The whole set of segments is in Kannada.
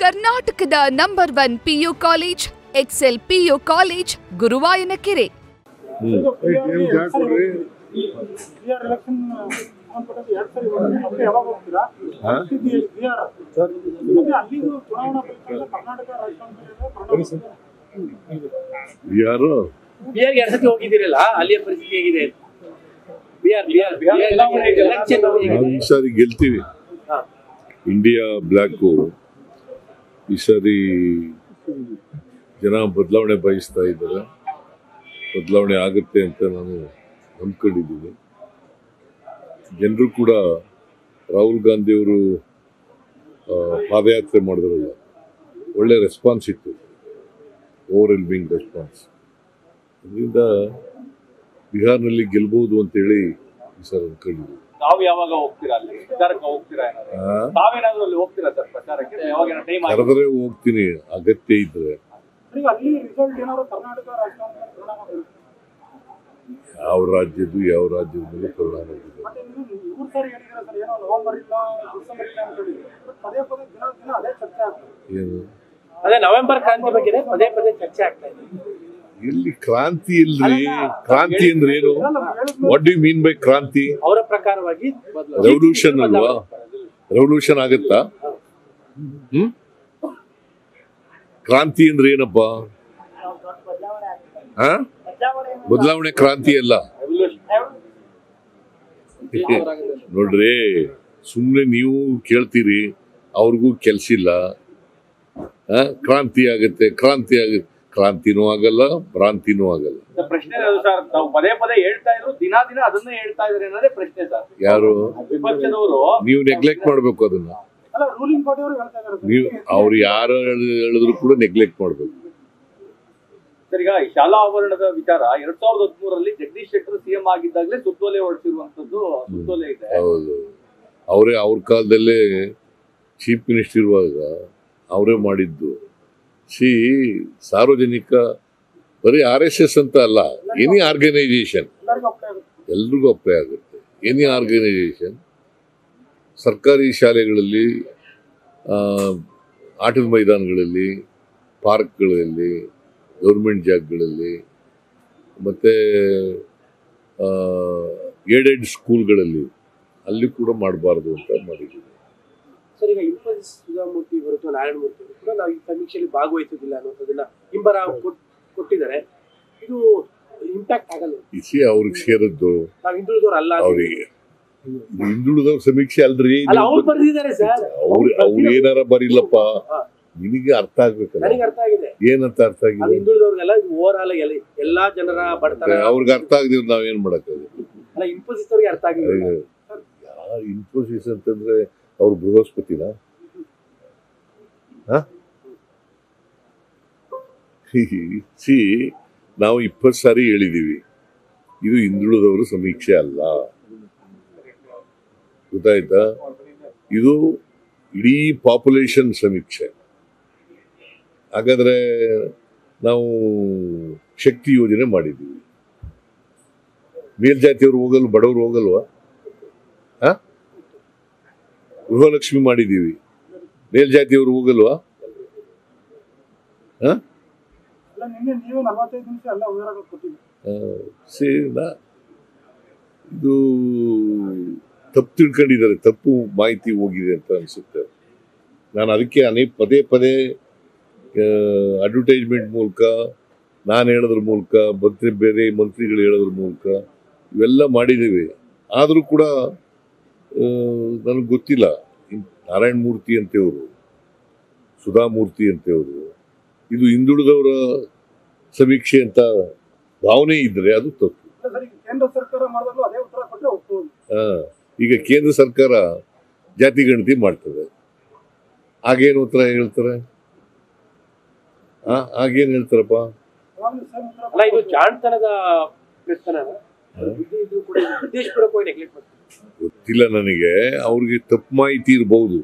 ಕರ್ನಾಟಕದ number 1 PU college Excel PU college Guruvayanakere. ಹೋಗಿದ್ದೀರಲ್ಲ, ಅಲ್ಲಿಯ ಪರಿಸ್ಥಿತಿ ಹೇಗಿದೆ? ಈ ಸಾರಿ ಗೆಲ್ತೀವಿ. ಇಂಡಿಯಾ ಬ್ಲ್ಯಾಕು ಈ ಸಾರಿ ಜನ ಬದಲಾವಣೆ ಬಯಸ್ತಾ ಇದ್ದಾರೆ. ಬದಲಾವಣೆ ಆಗುತ್ತೆ ಅಂತ ನಾನು ಅಂದ್ಕೊಂಡಿದ್ದೀನಿ. ಜನರು ಕೂಡ ರಾಹುಲ್ ಗಾಂಧಿ ಅವರು ಪಾದಯಾತ್ರೆ ಮಾಡಿದ್ರಲ್ಲ, ಒಳ್ಳೆ ರೆಸ್ಪಾನ್ಸ್ ಇತ್ತು, ಓವರ್ವೆಲ್ಮಿಂಗ್ ರೆಸ್ಪಾನ್ಸ್. ಅದರಿಂದ ಬಿಹಾರ್ನಲ್ಲಿ ಗೆಲ್ಬಹುದು ಅಂತೇಳಿ ಈ ಸರ್ ಅಂದ್ಕೊಂಡಿದ್ದೀವಿ. ತಾವು ಯಾವಾಗ ಹೋಗ್ತೀರಾ ಅಲ್ಲಿ? ಪ್ರಚಾರಕ್ಕೆ ಹೋಗ್ತೀರಾ? ತಾವೇನಾದ್ರೂ ಅಲ್ಲಿ ಹೋಗ್ತೀರಾ ಸರ್ ಪ್ರಚಾರಕ್ಕೆ? ಯಾವಾಗ ಟೈಮ್ ಕರೆದ್ರೆ ಹೋಗ್ತೀನಿ ಅಗತ್ಯ ಇದ್ರೆ. ಯಾವ ರಾಜ್ಯದ ಮೇಲೆ ಪರಿಣಾಮ ಬೀರುತ್ತೆ? ಏನು ಅದೇ ನವೆಂಬರ್ ಕ್ರಾಂತಿ ಬಗ್ಗೆ ಪದೇ ಪದೇ ಚರ್ಚೆ ಆಗ್ತಾ ಇದೆ. ಎಲ್ಲಿ ಕ್ರಾಂತಿ ಇಲ್ರಿ? ಕ್ರಾಂತಿ ಅಂದ್ರೆ ಏನು? What do you mean by kranti? ಅವರ ಪ್ರಕಾರವಾಗಿ ರೆವಲ್ಯೂಷನ್ ಅಲ್ವಾ? ರೆವಲ್ಯೂಷನ್ ಆಗತ್ತಾ? ಕ್ರಾಂತಿ ಅಂದ್ರೆ ಏನಪ್ಪಾ? ಬದಲಾವಣೆ ಕ್ರಾಂತಿ ಅಲ್ಲ ನೋಡ್ರಿ. ಸುಮ್ನೆ ನೀವು ಕೇಳ್ತೀರಿ, ಅವ್ರಿಗೂ ಕೆಲ್ಸ ಇಲ್ಲ. ಕ್ರಾಂತಿ ಆಗತ್ತೆ, ಕ್ರಾಂತಿನೂ ಆಗಲ್ಲ, ಭ್ರಾಂತಿನೂ ಆಗಲ್ಲ. ಪ್ರಶ್ನೆ ಸರ್, ನಾವು ಪದೇ ಪದೇ ಹೇಳ್ತಾ ಇದ್ರು, ದಿನ ಅದನ್ನೇ ಹೇಳ್ತಾ ಇದ್ರೆ ಅನ್ನೋದೇ ಪ್ರಶ್ನೆ ಸರ್. ಯಾರು? ವಿಪಕ್ಷದವರು. ನೀವು ನೆಗ್ಲೆಕ್ಟ್ ಮಾಡ್ಬೇಕು ಅದನ್ನ. ನೀವು ಅವ್ರು ಯಾರು ಹೇಳಿದ್ರು ಕೂಡ ನೆಗ್ಲೆಕ್ಟ್ ಮಾಡ್ಬೇಕು. ಸರ್, ಈಗ ಶಾಲಾ ಆವರಣದ ವಿಚಾರ 2013ರಲ್ಲಿ ಜಗದೀಶ್ ಶೆಟ್ಟರ್ ಸಿಎಂ ಆಗಿದ್ದಾಗಲೇ ಸುತ್ತೋಲೆ ಹೊರಡಿಸಿರುವಂತದ್ದು ಸುತ್ತೋಲೆ ಇದೆ. ಹೌದು, ಅವರೇ ಅವ್ರ ಕಾಲದಲ್ಲೇ ಚೀಫ್ ಮಿನಿಸ್ಟರ್ ಇರುವಾಗ ಅವರೇ ಮಾಡಿದ್ದು. ಸಾರ್ವಜನಿಕ ಬರೀ RSS ಅಂತ ಅಲ್ಲ, ಎನಿ ಆರ್ಗನೈಸೇಷನ್ ಎಲ್ರಿಗೂ ಅಪ್ಲೈ ಆಗುತ್ತೆ. ಎನಿ ಆರ್ಗನೈಸೇಷನ್ ಸರ್ಕಾರಿ ಶಾಲೆಗಳಲ್ಲಿ, ಆಟದ ಮೈದಾನಗಳಲ್ಲಿ, ಪಾರ್ಕ್ಗಳಲ್ಲಿ, ಗೌರ್ಮೆಂಟ್ ಜಾಗಗಳಲ್ಲಿ, ಮತ್ತೆ ಏಡೆಡ್ ಸ್ಕೂಲ್ಗಳಲ್ಲಿ ಅಲ್ಲಿ ಕೂಡ ಮಾಡಬಾರ್ದು ಅಂತ ಮಾಡಿದ್ದೀವಿ. ಸರ್, ಈಗ ಇನ್ಫೋಸಿಸ್ ಸುಧಾಮೂರ್ತಿ ಹೊರತು ನಾರಾಯಣಮೂರ್ತಿ ಅವರು ಕೂಡ ನಾವು ಈ ಸಮೀಕ್ಷೆಯಲ್ಲಿ ಭಾಗವಹಿಸುವುದಿಲ್ಲ ಅನ್ನೋದನ್ನ ಹಿಂಬರ ಕೊಟ್ಟಿದ್ದಾರೆ. ಇದು ಇಂಪ್ಯಾಕ್ಟ್ ಆಗಲ್ಲ? ಅವ್ರಿಗೆ ಸೇರದ್ದು ನಾವು ಹಿಂದುಳಿದವರು ಅಲ್ಲ. ಅವ್ರಿಗೆ ಹಿಂದುಳಿದವ್ರ ಸಮೀಕ್ಷೆ ಅಲ್ರಿ, ಅವ್ರು ಬರ್ದಿದ್ದಾರೆ ಸರ್. ಅವ್ರು ಏನಾರ ಬರಿಲ್ಲಪ್ಪ, ನಿನಗೆ ಅರ್ಥ ಆಗ್ಬೇಕಲ್ಲ. ನನಗೆ ಅರ್ಥ ಆಗಿದೆ. ಏನಂತ ಅರ್ಥ ಆಗಿದೆ? ಹಿಂದುಳಿದವ್ರಿಗೆಲ್ಲ ಓವರ್ ಆಲ್ ಎಲ್ಲಾ ಜನರ ಬಡತನ ಅವ್ರಿಗೆ ಅರ್ಥ ಆಗದಿದ್ರು ನಾವೇನ್ ಮಾಡಕ್ಕಾಗುತ್ತೆ? ಅಲ್ಲ, ಇನ್ಫೋಸಿಸ್ ಅವ್ರಿಗೆ ಅರ್ಥ ಆಗಿದೆ. ಇನ್ಫೋಸಿಸ್ ಅಂತಂದ್ರೆ ಅವ್ರು ಬೃಹಸ್ಪತಿನ? ನಾವು 20 ಸಾರಿ ಹೇಳಿದೀವಿ, ಇದು ಹಿಂದುಳಿದವರು ಸಮೀಕ್ಷೆ ಅಲ್ಲ, ಗೊತ್ತಾಯ್ತಾ? ಇದು ಇಡೀ ಪಾಪ್ಯುಲೇಷನ್ ಸಮೀಕ್ಷೆ. ಹಾಗಾದ್ರೆ ನಾವು ಶಕ್ತಿ ಯೋಜನೆ ಮಾಡಿದ್ದೀವಿ. ಮೇಲ್ಜಾತಿಯವರು ಹೋಗಲ್ಲ, ಬಡವರು ಹೋಗಲ್ವಾ? ಗೃಹಲಕ್ಷ್ಮಿ ಮಾಡಿದ್ದೀವಿ, ಮೇಲ್ಜಾತಿಯವರು ಹೋಗಲ್ವಾ? ಇದು ತಪ್ಪು ತಿಳ್ಕೊಂಡಿದ್ದಾರೆ, ತಪ್ಪು ಮಾಹಿತಿ ಹೋಗಿದೆ ಅಂತ ಅನ್ಸುತ್ತೆ. ನಾನು ಅದಕ್ಕೆ ಪದೇ ಪದೇ ಅಡ್ವರ್ಟೈಸ್ಮೆಂಟ್ ಮೂಲಕ, ನಾನು ಹೇಳೋದ್ರ ಮೂಲಕ, ಬೇರೆ ಮಂತ್ರಿಗಳು ಹೇಳೋದ್ರ ಮೂಲಕ ಇವೆಲ್ಲ ಮಾಡಿದ್ದೀವಿ. ಆದರೂ ಕೂಡ ನನಗೆ ಗೊತ್ತಿಲ್ಲ. ನಾರಾಯಣಮೂರ್ತಿ ಅಂತೇವರು, ಸುಧಾಮೂರ್ತಿ ಅಂತೇವರು, ಇದು ಹಿಂದುಳಿದವರ ಸಮೀಕ್ಷೆ ಅಂತ ಭಾವನೆ ಇದ್ರೆ ಅದು ತಪ್ಪು. ಈಗ ಕೇಂದ್ರ ಸರ್ಕಾರ ಜಾತಿ ಗಣತಿ ಮಾಡ್ತದೆ, ಆಗೇನು ಉತ್ತರ ಹೇಳ್ತಾರೆ? ಆಗೇನ್ ಹೇಳ್ತಾರಪ್ಪ? ಗೊತ್ತಿಲ್ಲ ನನಗೆ, ಅವ್ರಿಗೆ ತಪ್ಪು ಮಾಹಿತಿ ಇರಬಹುದು.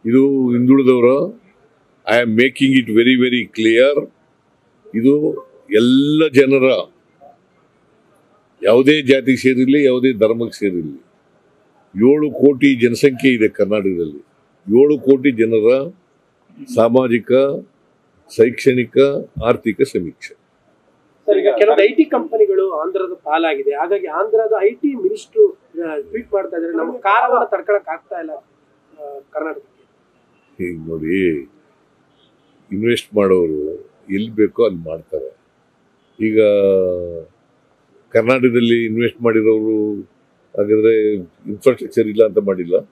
ಇದು ಹಿಂದುಳಿದವರ, I am making it very very clear. ಇದು ಎಲ್ಲ ಜನರ, ಯಾವುದೇ ಜಾತಿಗೆ ಸೇರಿರಲಿ, ಯಾವುದೇ ಧರ್ಮಕ್ಕೆ ಸೇರಿರಲಿ, 7 ಕೋಟಿ ಜನಸಂಖ್ಯೆ ಇದೆ ಕರ್ನಾಟಕದಲ್ಲಿ. 7 ಕೋಟಿ ಜನರ ಸಾಮಾಜಿಕ, ಶೈಕ್ಷಣಿಕ, ಆರ್ಥಿಕ ಸಮೀಕ್ಷೆ. ಸರ್, ಈಗ ಕೆಲವೊಂದು ಐಟಿ ಕಂಪನಿಗಳು ಆಂಧ್ರದ ಪಾಲಾಗಿದೆ. ಹಾಗಾಗಿ ಆಂಧ್ರದ ಐಟಿ ಮಿನಿಸ್ಟ್ರು ಟ್ವೀಟ್ ಮಾಡ್ತಾ ಇದ್ದಾರೆ, ನಮ್ಮ ಕಾರವಾರ ತಡ್ಕೊಳಕ್ ಆಗ್ತಾ ಇಲ್ಲ ಕರ್ನಾಟಕಕ್ಕೆ. ಈಗ ನೋಡಿ, ಇನ್ವೆಸ್ಟ್ ಮಾಡೋರು ಎಲ್ಲಿ ಬೇಕೋ ಅಲ್ಲಿ ಮಾಡ್ತಾರೆ. ಈಗ ಕರ್ನಾಟಕದಲ್ಲಿ ಇನ್ವೆಸ್ಟ್ ಮಾಡಿರೋರು ಹಾಗಾದ್ರೆ ಇನ್ಫ್ರಾಸ್ಟ್ರಕ್ಚರ್ ಇಲ್ಲ ಅಂತ ಮಾಡಿದಾರ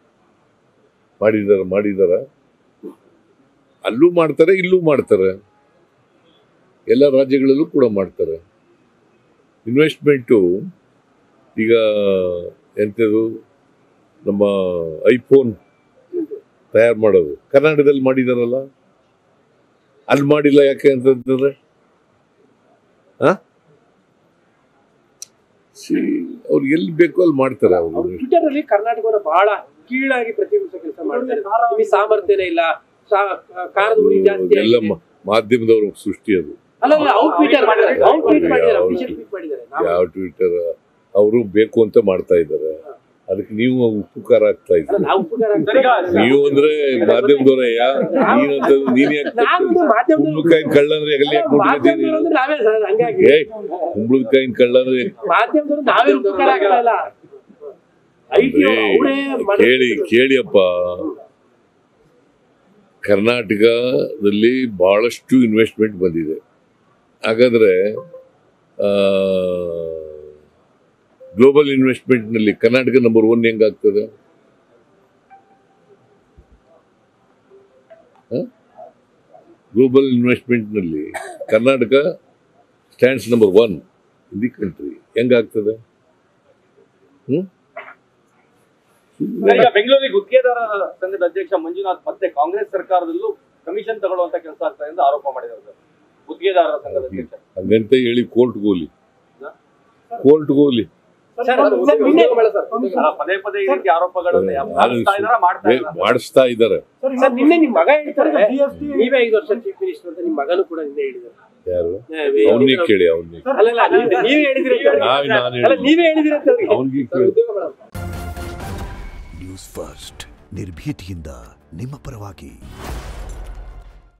ಅಲ್ಲೂ ಮಾಡ್ತಾರೆ, ಇಲ್ಲೂ ಮಾಡ್ತಾರೆ, ಎಲ್ಲ ರಾಜ್ಯಗಳಲ್ಲೂ ಕೂಡ ಮಾಡ್ತಾರೆ. ಇನ್ವೆಸ್ಟ್ಮೆಂಟು ಈಗ ಎಂಥದ್ದು, ನಮ್ಮ ಐಫೋನ್ ತಯಾರು ಮಾಡೋದು ಕರ್ನಾಟಕದಲ್ಲಿ ಮಾಡಿದಾರಲ್ಲ, ಅಲ್ಲಿ ಮಾಡಿಲ್ಲ ಯಾಕೆ ಅಂತಂದ್ರೆ ಅವ್ರು ಎಲ್ಲಿ ಬೇಕೋ ಅಲ್ಲಿ ಮಾಡ್ತಾರೆ. ಅವರು ಟ್ವಿಟರ್ ಅಲ್ಲಿ ಕರ್ನಾಟಕವನ್ನು ಬಹಳ ಕೀಳಾಗಿ ಪ್ರತಿಬಿಂಬಿಸೋ ಕೆಲಸ ಮಾಡ್ತಾರೆ. ನಿಮಗೆ ಸಾಮರ್ಥ್ಯನೇ ಇಲ್ಲ, ಕಾರದ ಉರಿ ಜಾಸ್ತಿ ಎಲ್ಲ ಮಾಧ್ಯಮದವ್ರ ಸೃಷ್ಟಿ ಅದು. ಯಾವ ಟ್ವಿಟರ್ ಅವರು ಬೇಕು ಅಂತ ಮಾಡ್ತಾ ಇದ್ದಾರೆ, ಅದಕ್ಕೆ ನೀವು ಉಪಕಾರ ಆಗ್ತಾ ಇದ್ದೀರಿ. ನೀವು ಅಂದ್ರೆ ಮಾಧ್ಯಮದವರ ಕುಂಬಳಕಾಯಿನ ಕಳ್ಳಂದ್ರೆ ಎಲ್ಲಿ ಕುಂಬಳಕಾಯಿನ ಕಳ್ಳಂದ್ರೆ ಕೇಳಿಯಪ್ಪ, ಕರ್ನಾಟಕದಲ್ಲಿ ಬಹಳಷ್ಟು ಇನ್ವೆಸ್ಟ್ಮೆಂಟ್ ಬಂದಿದೆ. ಹಾಗಾದ್ರೆ ಗ್ಲೋಬಲ್ ಇನ್ವೆಸ್ಟ್ಮೆಂಟ್ ನಲ್ಲಿ ಕರ್ನಾಟಕ ನಂಬರ್ 1 ಹೆಂಗಾಗ್ತದೆ? ಗ್ಲೋಬಲ್ ಇನ್ವೆಸ್ಟ್ಮೆಂಟ್ ನಲ್ಲಿ Karnataka stands number 1 in the country, ಹೆಂಗಾಗ್ತದೆ? ಬೆಂಗಳೂರಿಗೆ ಗುತ್ತಿಗೆದಾರ ಸಂಘದ ಅಧ್ಯಕ್ಷ ಮಂಜುನಾಥ್ ಮತ್ತೆ ಕಾಂಗ್ರೆಸ್ ಸರ್ಕಾರದಲ್ಲೂ ಕಮಿಷನ್ ತಗೊಳ್ಳುವಂತ ಕೆಲಸ ಆಗ್ತದೆ ಎಂದು ಆರೋಪ ಮಾಡಿದ್ದಾರೆ. ಗುತ್ತಿಗೆದಾರರ ಸಂಘದ ಅಧ್ಯಕ್ಷ ಹಂಗಂತ ಹೇಳಿ ಕೋರ್ಟ್ಗೆ ಹೋಗ್ಲಿ. ಪದೇ ಪದೇ ಈ ರೀತಿ ಆರೋಪಗಳನ್ನು ಮಾಡಿಸ್ತಾ ಇದ್ದಾರೆ. ನಿನ್ನೆ ನಿಮ್ ಮಗ ಹೇಳ್ತಾರೆ ನೀವೇ 5 ವರ್ಷ ಚೀಫ್ ಮಿನಿಸ್ಟರ್ ಅಂತ, ನಿಮ್ ಮಗನು ಕೂಡ ನಿನ್ನೆ ಹೇಳಿದ್ದಾರೆ. ಯಾರು? ಅವನಿಗೆ ಕೇಳಿ, ಅವನಿಗೆ ನೀವೇ ಹೇಳಿದ್ರಿ, ಅವನಿಗೆ ಕೇಳಿ. ನ್ಯೂಸ್ ಫಸ್ಟ್, ನಿರ್ಭೀತಿಯಿಂದ ನಿಮ್ಮ ಪರವಾಗಿ.